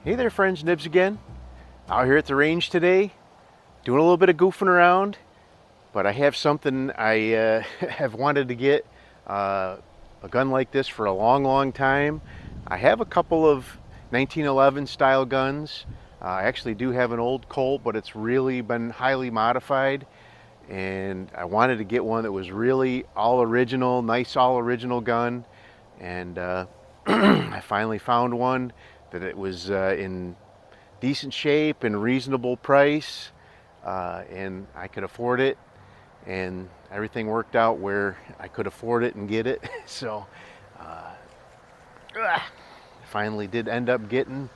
Hey there friends, Nibs again. Out here at the range today, doing a little bit of goofing around, but I have something I have wanted to get, a gun like this for a long time. I have a couple of 1911 style guns. I actually do have an old Colt, but it's really been highly modified, and I wanted to get one that was really all original, nice all original gun, and I finally found one that it was in decent shape and reasonable price, and I could afford it, and everything worked out where I could afford it and get it. So I finally did end up getting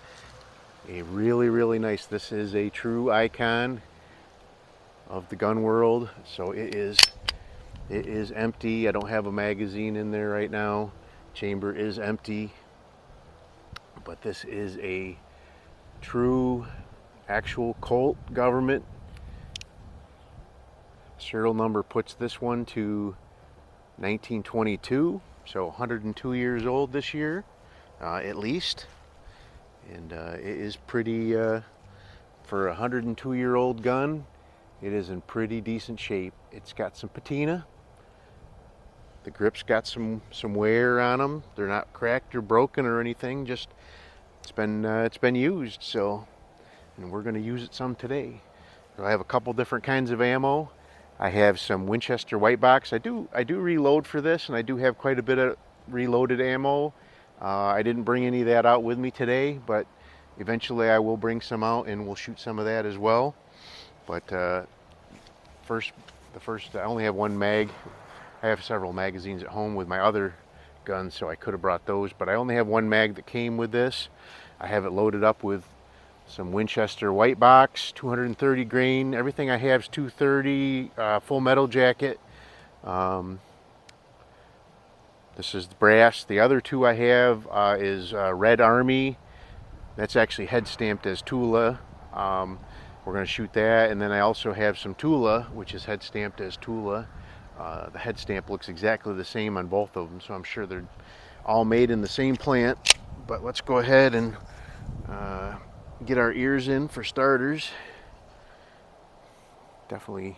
a really nice, this is a true icon of the gun world. So it is empty. I don't have a magazine in there right now. Chamber is empty, but this is a true actual Colt government. Serial number puts this one to 1922, so 102 years old this year, at least. And it is pretty, for a 102-year-old gun, it is in pretty decent shape. It's got some patina. The grip's got some wear on them. They're not cracked or broken or anything. Just it's been used. So, and we're going to use it some today. So I have a couple different kinds of ammo. I have some Winchester white box. I do reload for this, and I do have quite a bit of reloaded ammo. I didn't bring any of that out with me today, but eventually I will bring some out and we'll shoot some of that as well. But first, I only have one mag. I have several magazines at home with my other guns, so I could have brought those, but I only have one mag that came with this. I have it loaded up with some Winchester white box, 230 grain. Everything I have is 230, full metal jacket. This is the brass. The other two I have is Red Army. That's actually head stamped as Tula. We're going to shoot that, and then I also have some Tula, which is head stamped as Tula. The head stamp looks exactly the same on both of them, so I'm sure they're all made in the same plant. But let's go ahead and get our ears in for starters. Definitely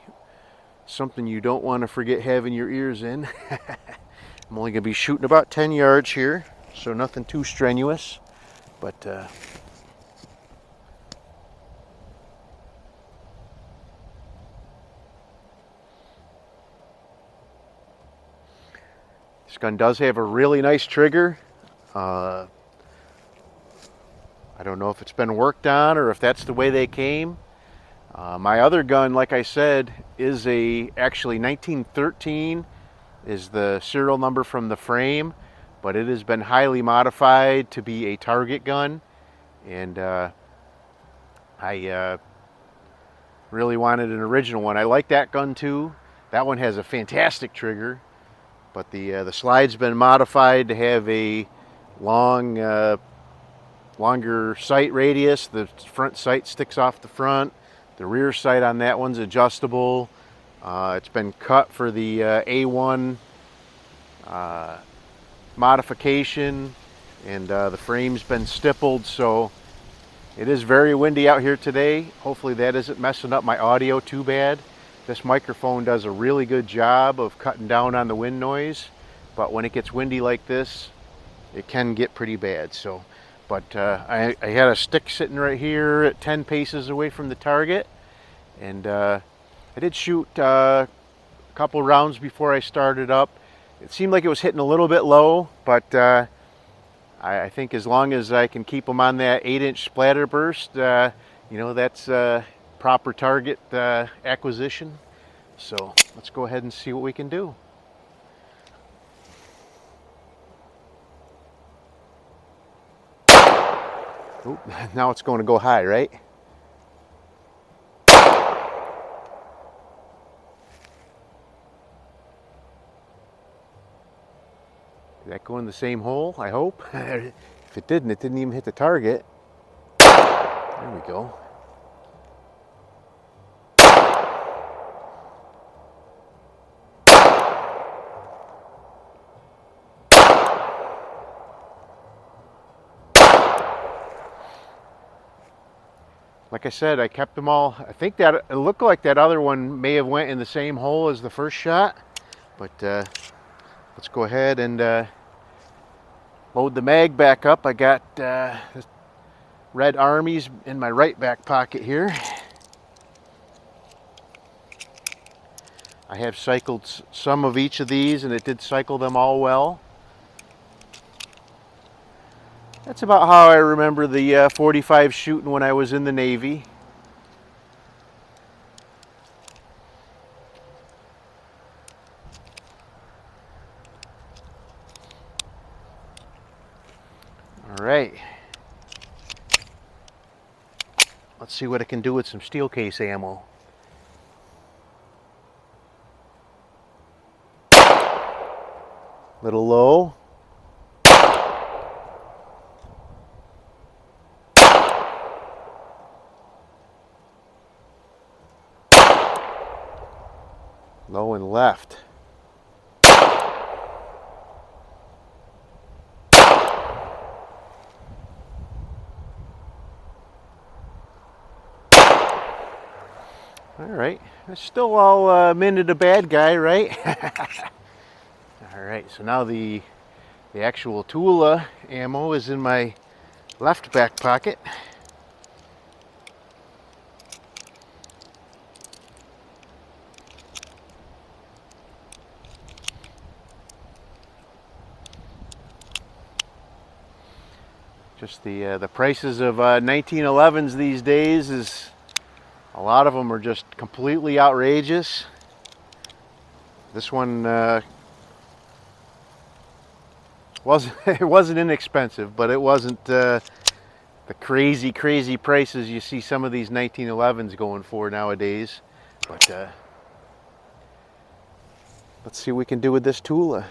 something you don't want to forget having your ears in. I'm only going to be shooting about 10 yards here, so nothing too strenuous, but this gun does have a really nice trigger. I don't know if it's been worked on or if that's the way they came. My other gun, like I said, is actually 1913 is the serial number from the frame, but it has been highly modified to be a target gun, and I really wanted an original one. I like that gun too. That one has a fantastic trigger, but the slide's been modified to have a longer sight radius. The front sight sticks off the front. The rear sight on that one's adjustable. It's been cut for the A1 modification, and the frame's been stippled, so it is very windy out here today. Hopefully that isn't messing up my audio too bad. This microphone does a really good job of cutting down on the wind noise, but when it gets windy like this, it can get pretty bad. So, but I had a stick sitting right here at 10 paces away from the target, and I did shoot a couple rounds before I started up. It seemed like it was hitting a little bit low, but I think as long as I can keep them on that 8-inch splatter burst, you know, that's proper target acquisition. So let's go ahead and see what we can do. Oop, now it's going to go high, right? Did that go in the same hole? I hope. If it didn't even hit the target. There we go. like I said, I kept them all. I think that it looked like that other one may have went in the same hole as the first shot, but let's go ahead and load the mag back up. I got Red Armies in my right back pocket here. I have cycled some of each of these, and it did cycle them all well. That's about how I remember the 45 shooting when I was in the Navy. All right. Let's see what it can do with some steel case ammo. Little low. Low and left. All right, it's still all minted a bad guy, right? All right, so now the actual Tula ammo is in my left back pocket. Just the prices of 1911s these days is, a lot of them are just completely outrageous. This one it wasn't inexpensive, but it wasn't the crazy prices you see some of these 1911s going for nowadays. But let's see what we can do with this Tula.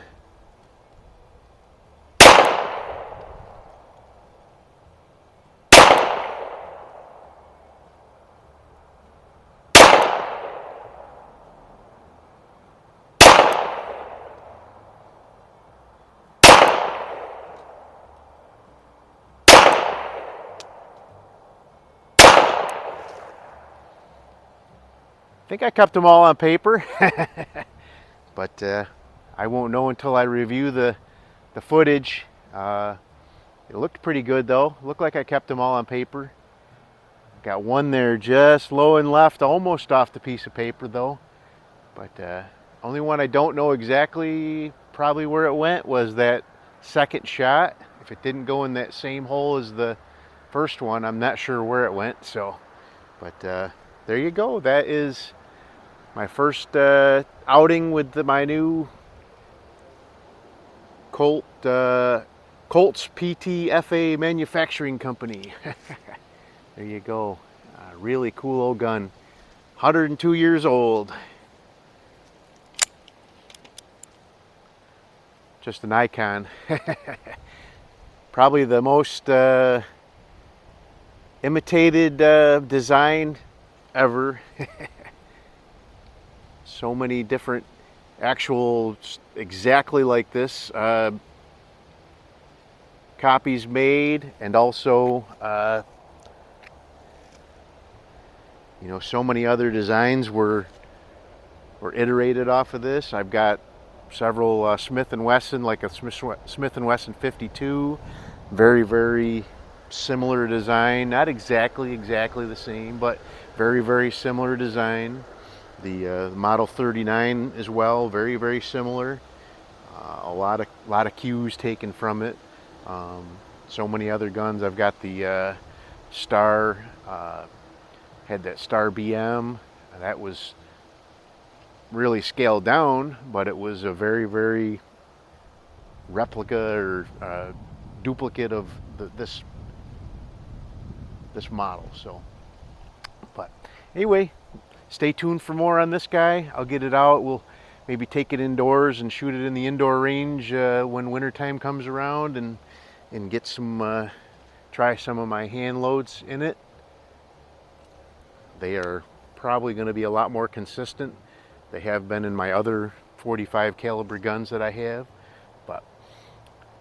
I think I kept them all on paper, but I won't know until I review the footage. It looked pretty good though. Looked like I kept them all on paper. Got one there just low and left, almost off the piece of paper though. But only one I don't know exactly probably where it went was that second shot. If it didn't go in that same hole as the first one, I'm not sure where it went. So, but there you go. That is my first outing with my new Colt, Colt's PTFA manufacturing company. There you go. Really cool old gun. 102 years old. Just an icon. Probably the most imitated design ever. So many different actual exactly like this copies made, and also you know, so many other designs were iterated off of this. I've got several Smith & Wesson, like a Smith & Wesson 52, very similar design, not exactly the same, but very similar design. The Model 39 as well, very similar. A lot of cues taken from it. So many other guns. I've got the Star, had that Star BM. That was really scaled down, but it was a very replica or duplicate of this model. So, but anyway, stay tuned for more on this guy. I'll get it out. We'll maybe take it indoors and shoot it in the indoor range when wintertime comes around, and get some try some of my hand loads in it. They are probably going to be a lot more consistent. They have been in my other 45 caliber guns that I have. But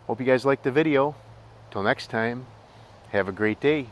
hope you guys liked the video. Till next time, have a great day.